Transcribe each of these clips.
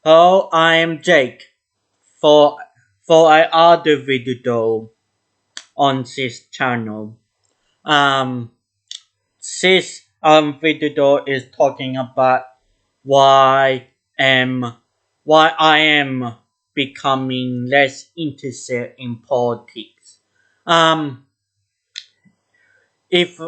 Hello, I am Jake for another video on this channel. Um, this video is talking about why am why I am becoming less interested in politics. Um, if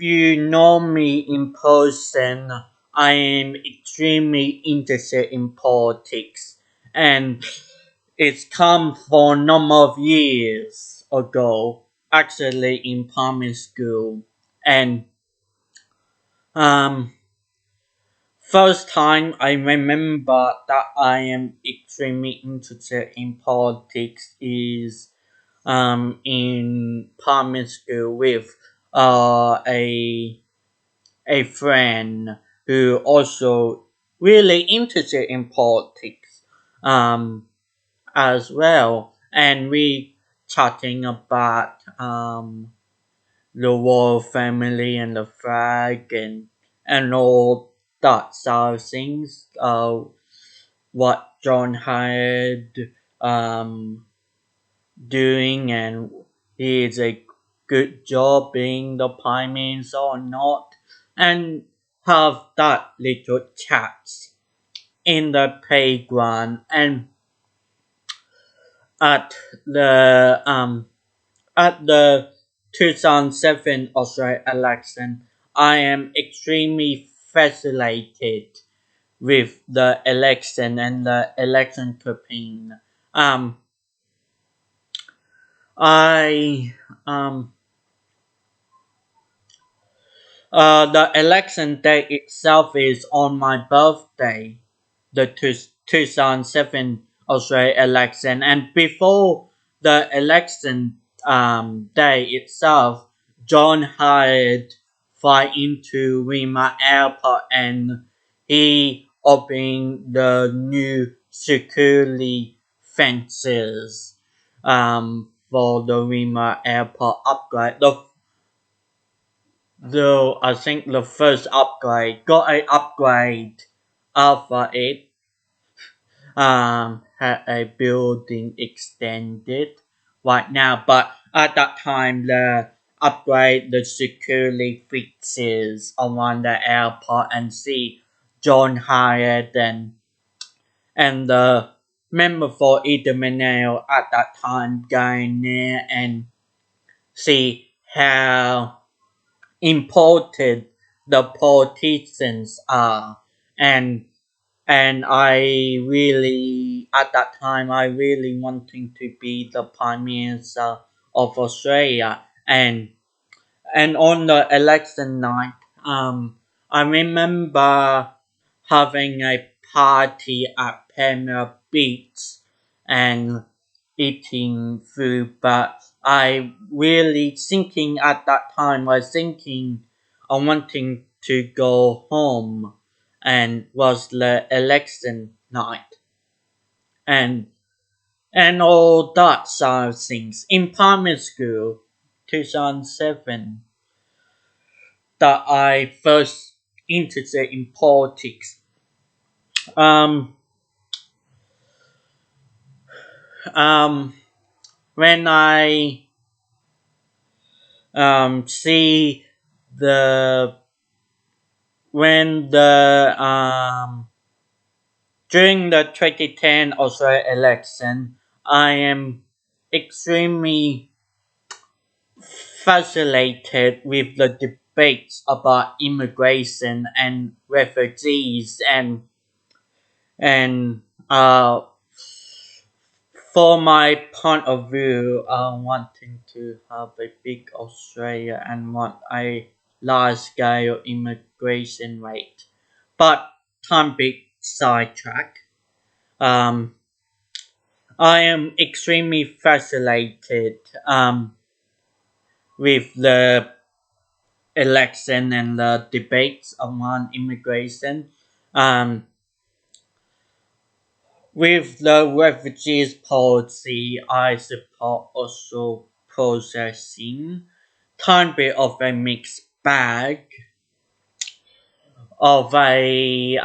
you know me in person, I am extremely interested in politics and it's come for a number of years ago, actually in primary school. And um, first time I remember that I am extremely interested in politics is in primary school with a friend who also really interested in politics. As well, and we chatting about the royal family and the flag and all that sort of things. What John had um doing and he is a good job being the prime minister or not, and have that little chats in the playground and at the um At the 2007 Australia election, I am extremely fascinated with the election and the election campaign. Um, I the election day itself is on my birthday, the 2007 Australia election, and before the election day itself, John Hyatt fly into Wima Airport and he opened the new security fences for the Wima Airport upgrade. Though I think the first upgrade got a upgrade after it had a building extended right now, but at that time the upgrade the security fixes around the airport and see John Hyatt and the member for Itamanel at that time going there and see how important the politicians are, and I really at that time I really wanting to be the prime minister of Australia, and on the election night I remember having a party at Premier Beach and eating food, but I really thinking at that time I thinking I wanting to go home and was the election night and all that sort of things in primary school 2007 that I first interested in politics. Um, um, when I see the when the during the 2010 Australia election, I am extremely fascinated with the debates about immigration and refugees and for my point of view, wanting to have a big Australia and want a large scale immigration rate. But time big sidetrack. Um, I am extremely fascinated with the election and the debates around immigration. Um, with the refugees policy, I support also processing kind bit of a mixed bag of a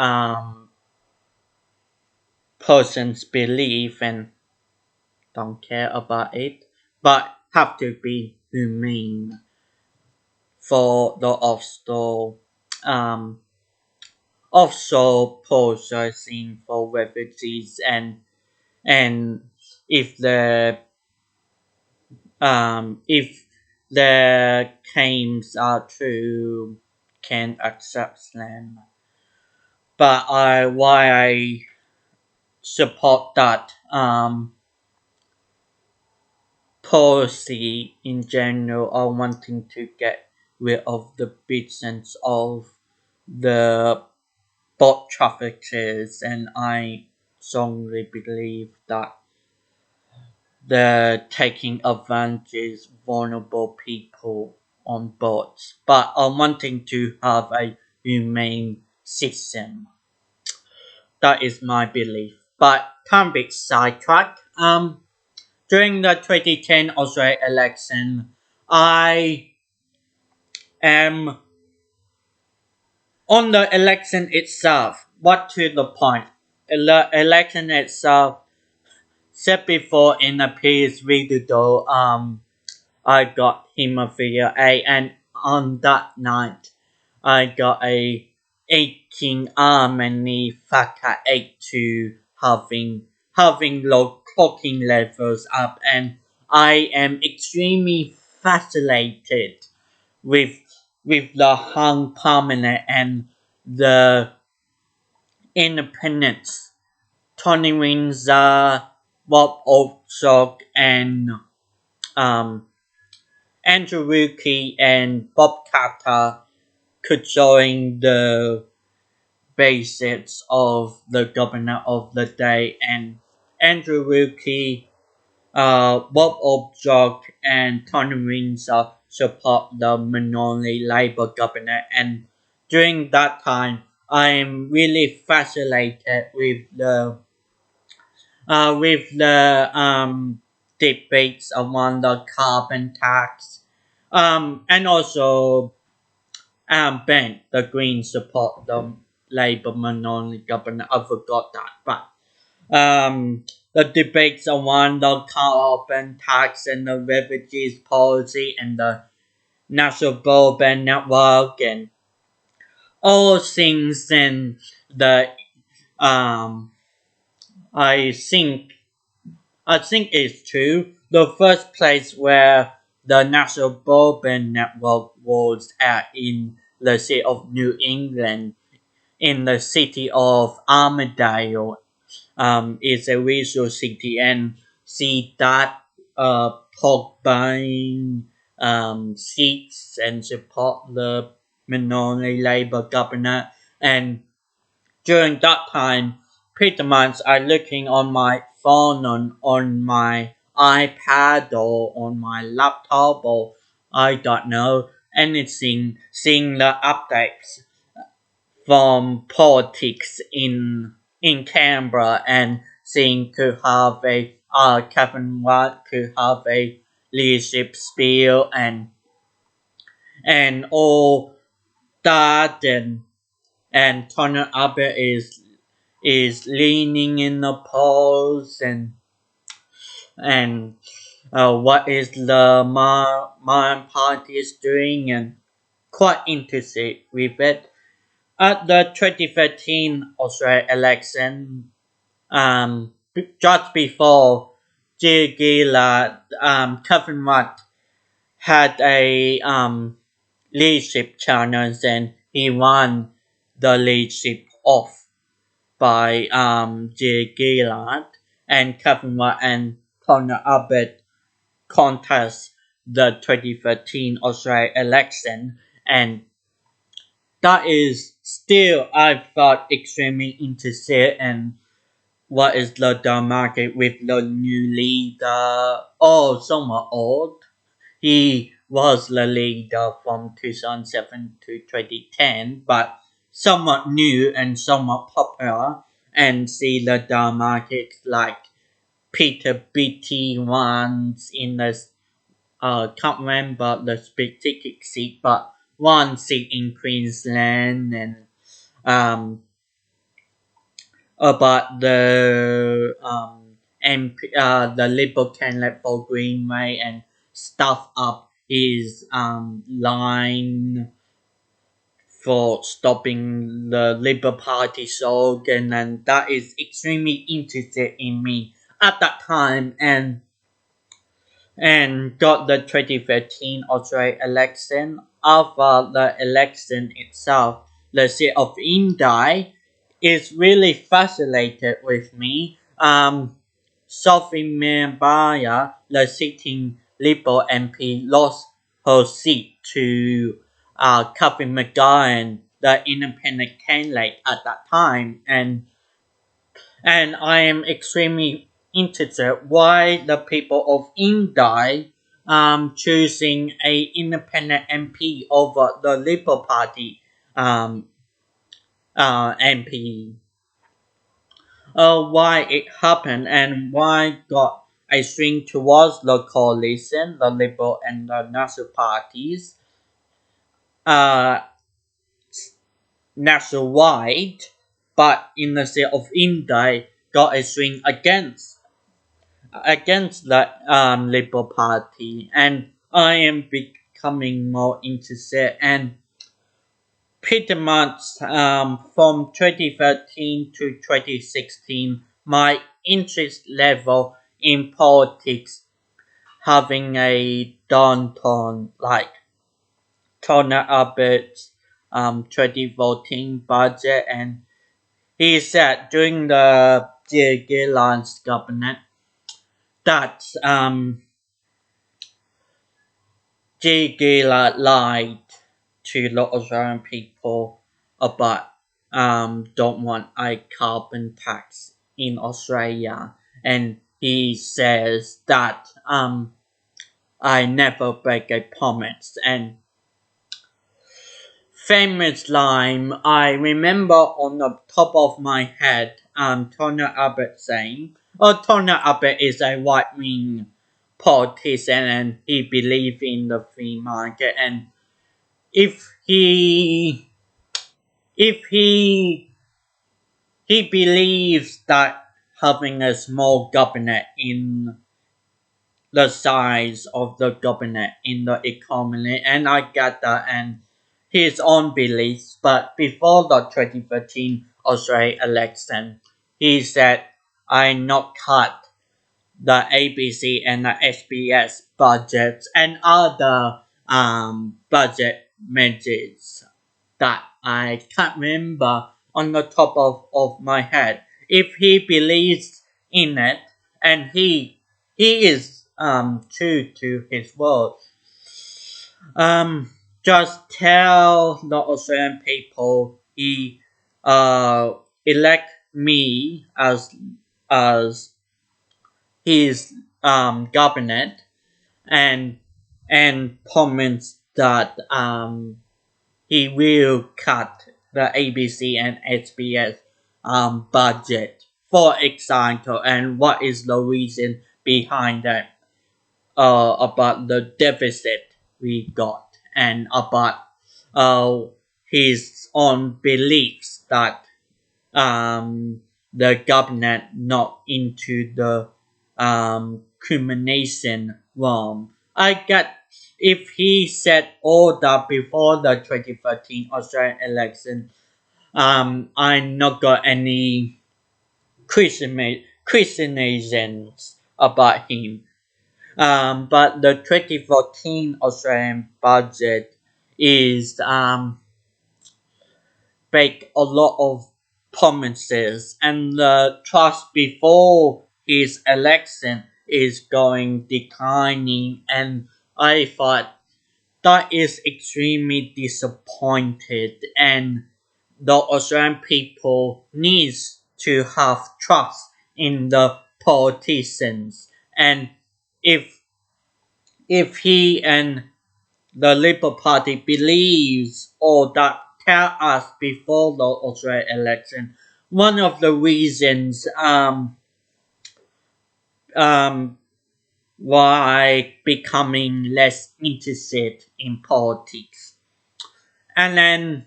person's belief and don't care about it, but have to be humane for the um, offshore processing for refugees and if the if the claims are true, can accept them. But why I support that policy in general are wanting to get rid of the business of the boat traffickers, and I strongly believe that they're taking advantage vulnerable people on boats, but are wanting to have a humane system. That is my belief. But can't be sidetracked. During the 2010 Australia election, I am on the election itself. What to the point? The election itself, said before in a previous video, I got hemophilia A, and on that night, I got a aching arm and knee factor 8 to having low protein levels up, and I am extremely fascinated with with the Hung Parliament and the independence. Tony Windsor, Bob Oakshott, and um, Andrew Wilkie and Bob Carter could join the basics of the governor of the day, and Andrew Wilkie, Bob Oakshott, and Tony Windsor support the minority Labour governor, and during that time I am really fascinated with the debates around the carbon tax, and also Ben, the Greens support the Labour minority government. I forgot that, but the debates around the carbon tax and the refugees policy and the national broadband network and all things and the um I think I think it's true. The first place where the National Broadband Network was at in the state of New England, in the city of Armadale, is a visual city, and see that pork buying seats and support the minority Labour governor, and during that time, pretty much I looking on my phone, on my iPad or on my laptop, or I don't know anything, seeing the updates from politics in Canberra, and seeing to have a Kevin Rudd to have a leadership spiel and all that, and Tony Abbott is leaning in the polls, and what is the Mayan party is doing, and quite interested with it. At the 2013 Australia election, just before Jill Gillard, Kevin Rudd had a leadership challenge, and he won the leadership off by J. Gillard, and Kevin Rudd and Connor Abbott contest the 2013 Australia election, and that is still I thought extremely interesting, and what is the market with the new leader, oh somewhat old. He was the leader from 2007 to 2010, but somewhat new and somewhat popular, and see the market like Peter Beattie once in the can't remember the specific seat, but one seat in Queensland, and um about the Liberal candidate for Greenway and stuff up his line for stopping the Labour Party slogan, and that is extremely interested in me at that time, and got the 2013 Australia election. After the election itself, the city of Indi is really fascinated with me. Sophie Merbaya, the sitting Liberal MP, lost her seat to Kevin McGowan, the independent candidate at that time, and I am extremely interested why the people of Indi choosing a independent MP over the Liberal Party um, MP. Why it happened and why got a swing towards the coalition, the Liberal and the National parties, uh, nationwide, but in the state of Indi got a swing against the Liberal Party, and I am becoming more interested. And pretty much from 2013 to 2016, my interest level in politics having a downturn, like Tony Abbott's 2014 budget, and he said during the J. Gillard's government that J. Gillard lied to the Australian people about don't want a carbon tax in Australia, and he says that I never break a promise. And famous line I remember on the top of my head, Tony Abbott saying, Tony Abbott is a right wing politician and he believes in the free market, and if he believes that having a small government in the size of the government in the economy, and I get that, and his own beliefs. But before the 2013 Australia election, he said, I not cut the ABC and the SBS budgets and other budget measures that I can't remember on the top of my head. If he believes in it and he is true to his word, um just tell the Australian people he elect me as his government, and promise that he will cut the ABC and SBS budget, for example, and what is the reason behind that, about the deficit we got, and about uh, his own beliefs that the government not into the crimination realm. I get if he said all that before the 2013 Australian election, I not got any questions about him. But the 2014 Australian budget is make a lot of promises, and the trust before his election is going declining, and I thought that is extremely disappointed, and the Australian people needs to have trust in the politicians, and if he and the Labour Party believes or that tell us before the Australian election. One of the reasons um, why becoming less interested in politics, and then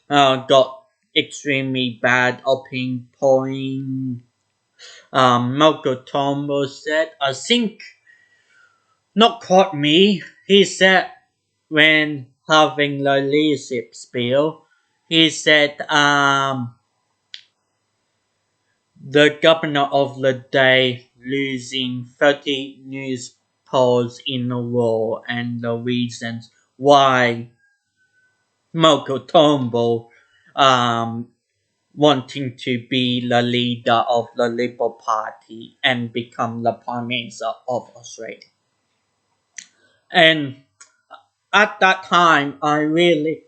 got extremely bad opinion point. Malcolm Turnbull said, I think, not quite me. He said when having the leadership spiel, he said the governor of the day losing 30 news polls in a row and the reasons why Malcolm Turnbull wanting to be the leader of the Liberal Party and become the Prime Minister of Australia. And at that time, I really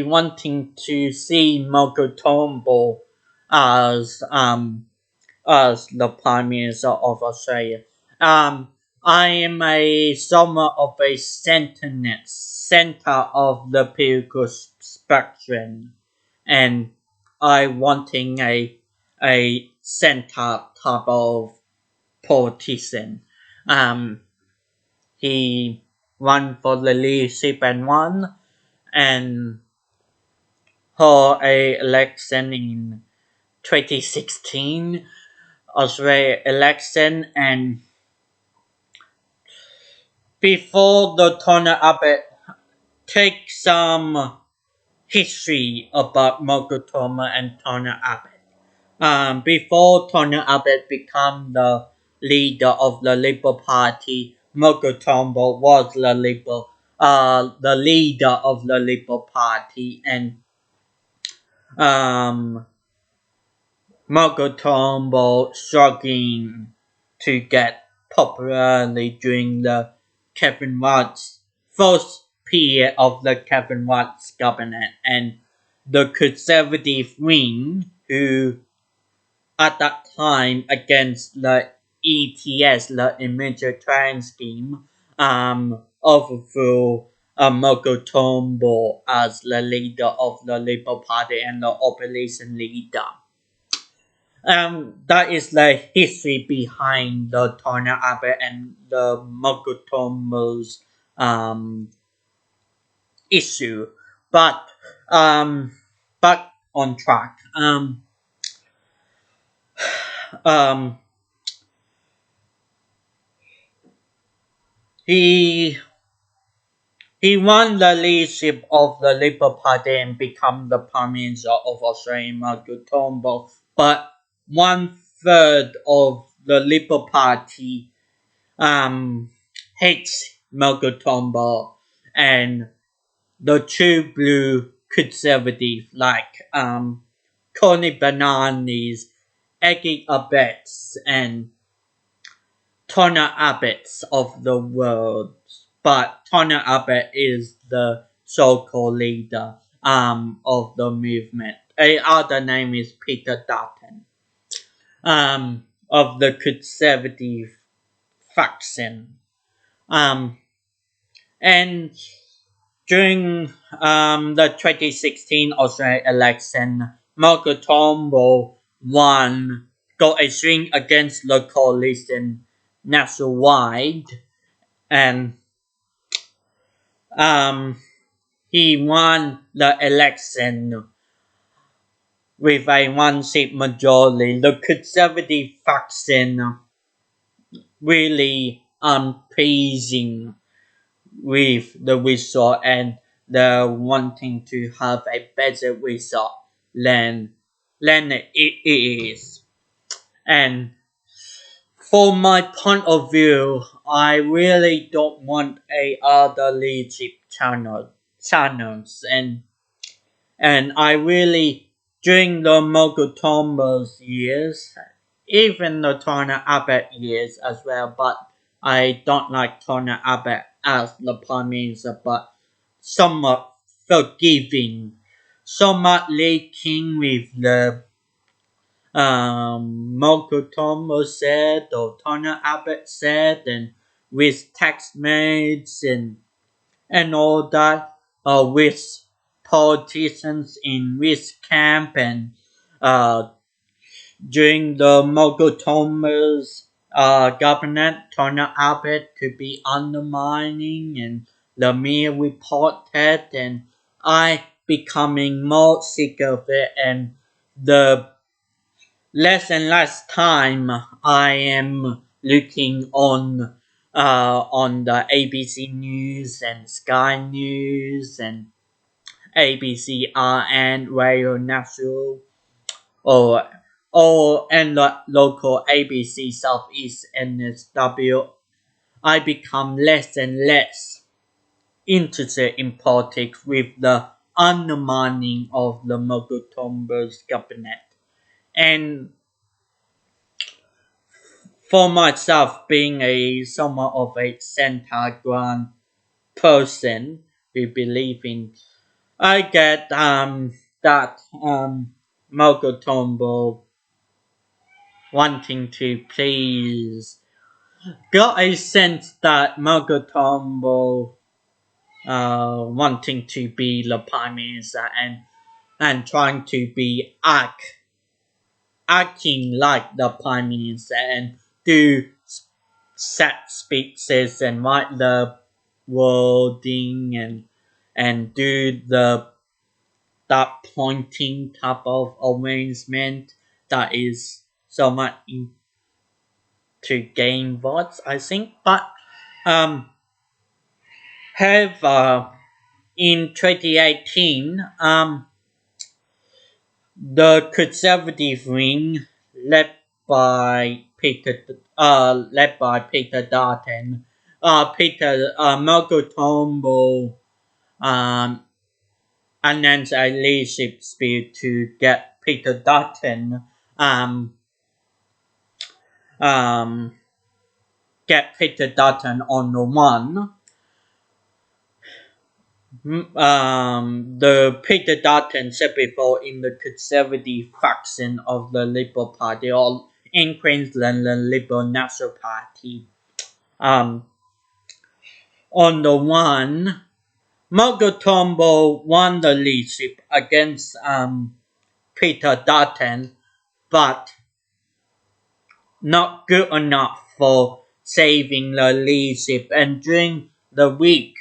wanting to see Malcolm Turnbull as the Prime Minister of Australia. I am a somewhat of a center of the political spectrum, and I wanting a center type of politician. Um, he won for the leadership and won, and for a election in 2016 Australia election, and before the Tony Abbott take some history about Malcolm Turnbull and Tony Abbott. Before Tony Abbott became the leader of the Liberal Party, Malcolm Turnbull was the leader of the Liberal Party, and um, Malcolm Turnbull struggling to get popularity during the Kevin Rudd's first period of the Kevin Rudd's government, and the Conservative wing, who at that time against the ETS, the Immediate Train Scheme, overthrew Malcolm Turnbull as the leader of the Liberal Party and the opposition leader. That is the history behind the Tony Abbott and the Malcolm Turnbull's issue. But back on track. Um, he he won the leadership of the Liberal Party and become the Prime Minister of Australia, Malcolm Turnbull. But 1/3 of the Liberal Party hates Malcolm Turnbull, and the true blue conservative like Connie Bananas, Eggy Abetts, and Tony Abbott's of the world. But Tony Abbott is the so-called leader of the movement. A other name is Peter Dutton of the conservative faction. And during the 2016 Australian election, Malcolm Turnbull won, got a swing against the coalition nationwide, and he won the election with a one-seat majority. The Conservative faction really unpleasing with the result, and they're wanting to have a better result than it is. And from my point of view, I really don't want a other leadership channels, and I really during the Malcolm Turnbull's years, even the Tony Abbott years as well, but I don't like Tony Abbott as the Prime Minister, but somewhat forgiving, somewhat linking with the Malcolm Turnbull said or Tony Abbott said, and with textmates and all that, with politicians in this camp, and during the Malcolm Turnbull's government, Tony Abbott could be undermining, and the media reported, and I becoming more sick of it, and the less and less time I am looking on the ABC News and Sky News and ABCRN Radio National or and the local ABC Southeast NSW, I become less and less interested in politics with the undermining of the Mogotombo's cabinet. And for myself, being a somewhat of a center ground person who believe in, I get that Mogotombo wanting to please. Got a sense that Mogotombo wanting to be the prime minister and trying to be acting like the prime minister and do set speeches and write the wording and do that pointing type of arrangement that is so much to gain votes, I think. But however, in 2018, the Conservative wing, led by Peter Dutton, Malcolm Turnbull, announced a leadership speech to get Peter Dutton, um, on the one. The Peter Dutton said before in the Conservative faction of the Liberal Party, or in Queensland, the Liberal National Party. On the one, Margaret Turnbull won the leadership against Peter Dutton, but not good enough for saving the leadership. And during the week,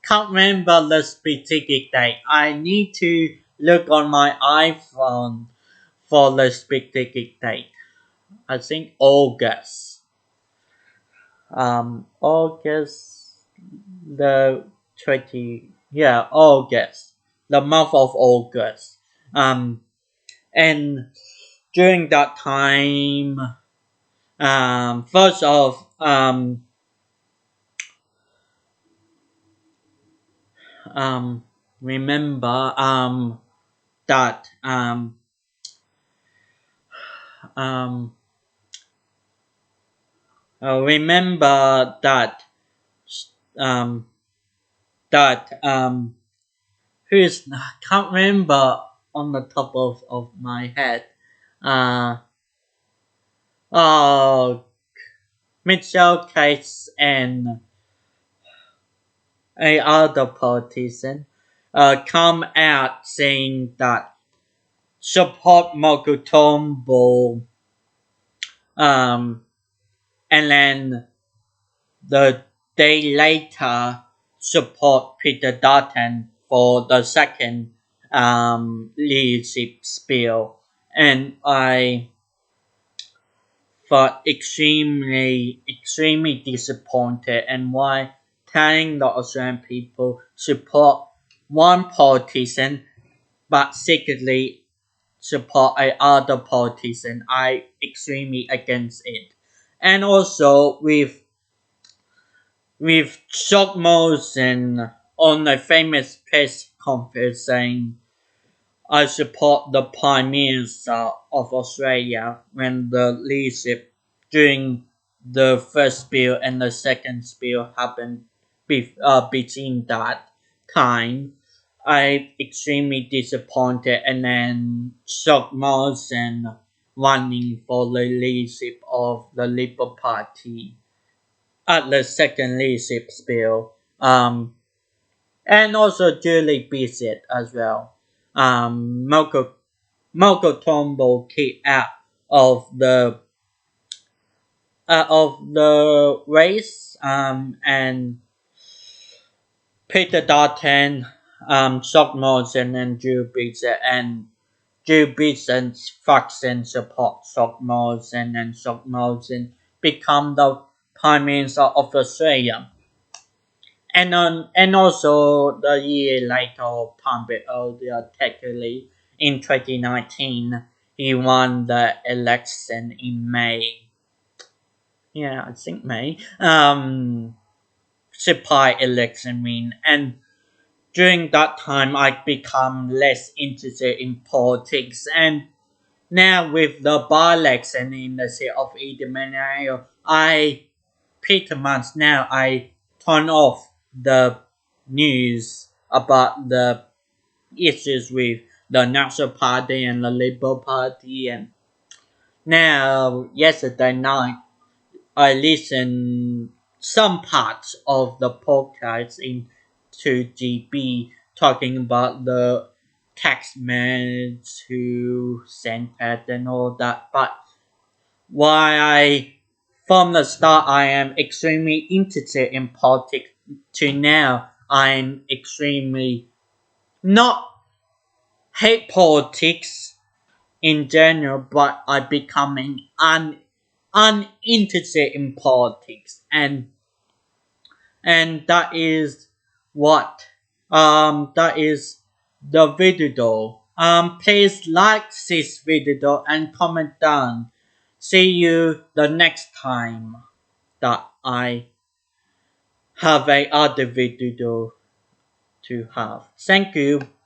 can't remember the specific date. I need to look on my iPhone for the specific date. I think August. August the August. The month of August. And during that time, first of remember that remember that um who's I can't remember on the top of my head. Oh, Mitchell Case and a other politician come out saying that support Margaret Turnbull, and then the day later support Peter Dutton for the second leadership spill, and I felt extremely disappointed, and why telling the Australian people support one politician but secretly support a other politician. I extremely against it. And also with Scott Morrison on a famous press conference saying, I support the Prime Minister of Australia when the leadership during the first spill and the second spill happened between that time. I extremely disappointed, and then Scott Morrison running for the leadership of the Liberal Party at the second leadership spill. And also Julie Bissett as well. Malcolm Turnbull kicked out of the race, and Peter Dutton Scott Morrison and Drew Brees, and Drew Brees' faction support Scott Morrison, and Scott Morrison become the Prime Minister of Australia. And also the year later, or a bit earlier, technically in 2019, he won the election in May. Yeah, I think May. Supply election win, and during that time, I become less interested in politics, and now with the by-election in the city of Eden, I pretty much now I turn off the news about the issues with the National Party and the Labour Party. And now yesterday night I listened some parts of the podcast in 2GB talking about the taxmen who sent it and all that. But why from the start I am extremely interested in politics to now I'm extremely not hate politics in general, but I becoming uninterested in politics, and that is what that is the video. Please like this video and comment down. See you the next time that I have a other video to have. Thank you.